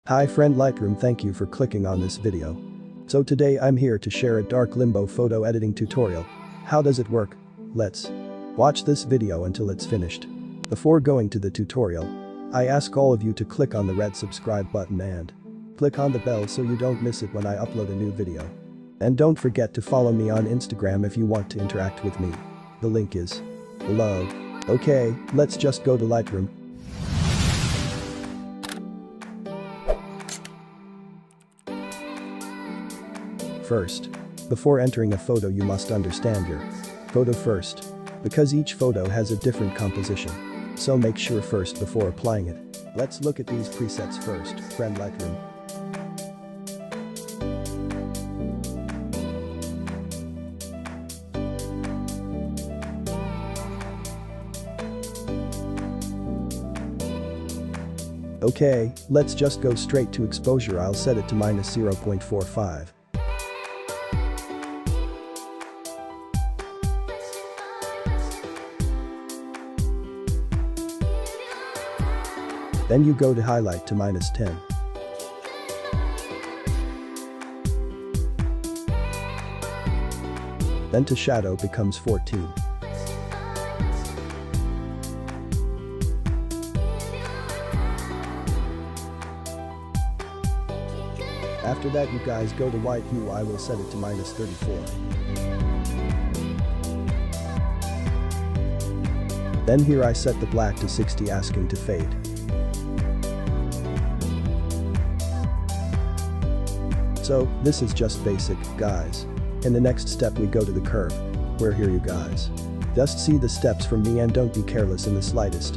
Hi friend Lightroom, thank you for clicking on this video. So today I'm here to share a dark limbo photo editing tutorial. How does it work? Let's watch this video until it's finished. Before going to the tutorial, I ask all of you to click on the red subscribe button and click on the bell so you don't miss it when I upload a new video. And don't forget to follow me on Instagram if you want to interact with me. The link is below. Okay, let's just go to Lightroom. First, before entering a photo you must understand your photo first, because each photo has a different composition. So make sure first before applying it. Let's look at these presets first, friend Lightroom. Okay, let's just go straight to exposure. I'll set it to -0.45. Then you go to highlight to -10. Then to shadow becomes 14. After that you guys go to white hue. I will set it to -34. Then here I set the black to 60, asking to fade. So, this is just basic, guys. In the next step we go to the curve, where here you guys just see the steps from me and don't be careless in the slightest.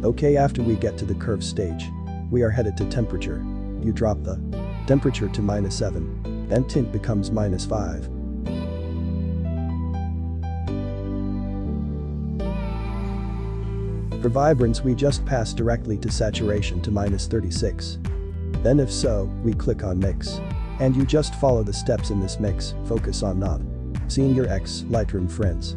Okay, after we get to the curve stage, we are headed to temperature. You drop the temperature to -7, then tint becomes -5. For vibrance we just pass directly to saturation to -36. Then if so, we click on mix. And you just follow the steps in this mix, focus on not seeing your ex Lightroom friends.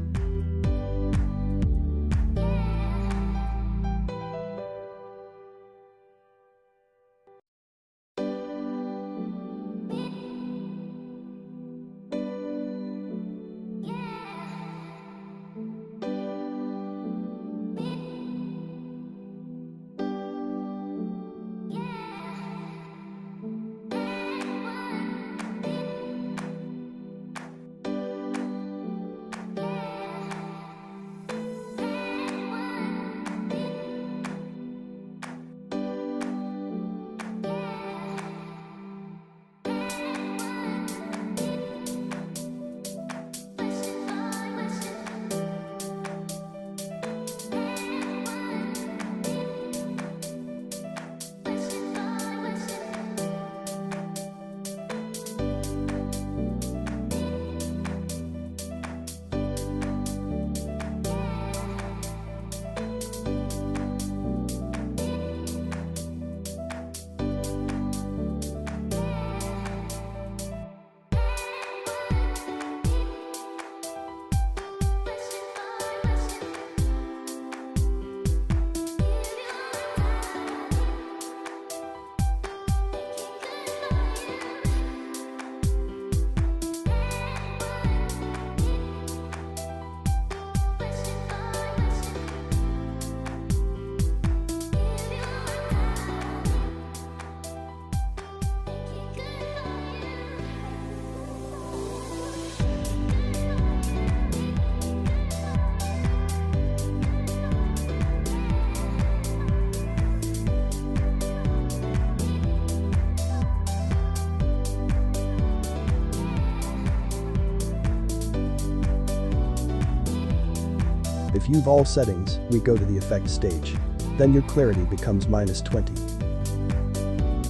If you've all settings, we go to the effect stage. Then your clarity becomes -20.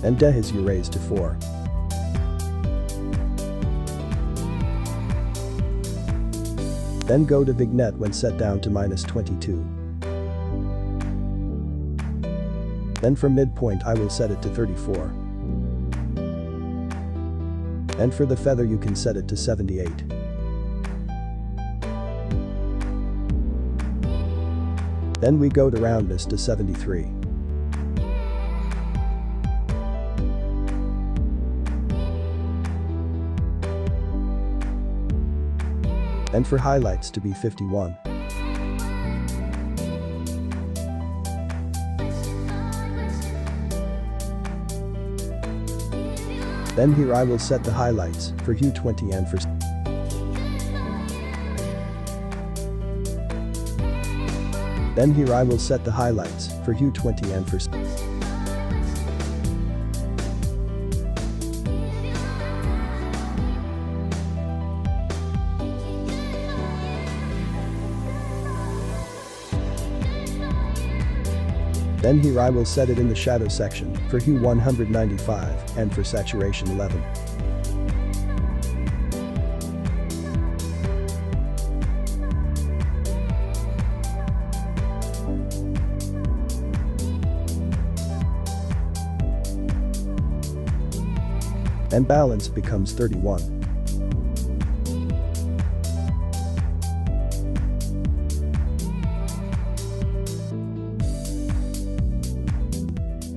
And dehiz you raise to 4. Then go to vignette when set down to -22. Then for midpoint I will set it to 34. And for the feather you can set it to 78. Then we go to roundness to 73. And for highlights to be 51. Then here I will set the highlights for hue 20 and for Then here I will set the highlights for hue 20 and for Then here I will set it in the shadow section for hue 195 and for saturation 11. And balance becomes 31.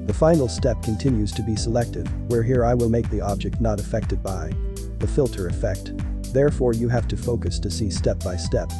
The final step continues to be selective, where here I will make the object not affected by the filter effect. Therefore you have to focus to see step by step.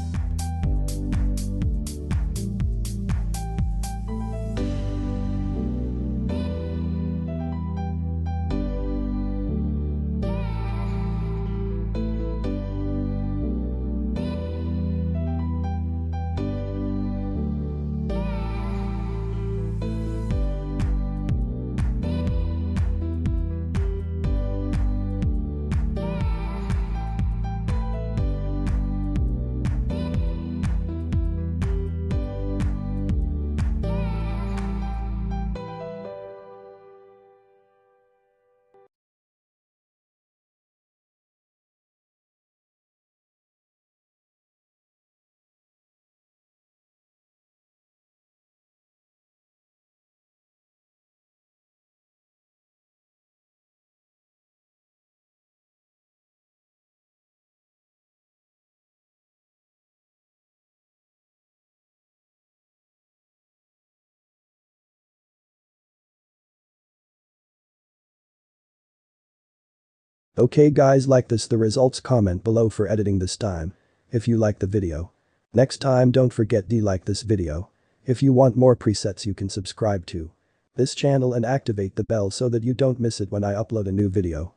Okay guys, like this the results, comment below for editing this time if you like the video. Next time don't forget to like this video. If you want more presets you can subscribe to this channel and activate the bell so that you don't miss it when I upload a new video.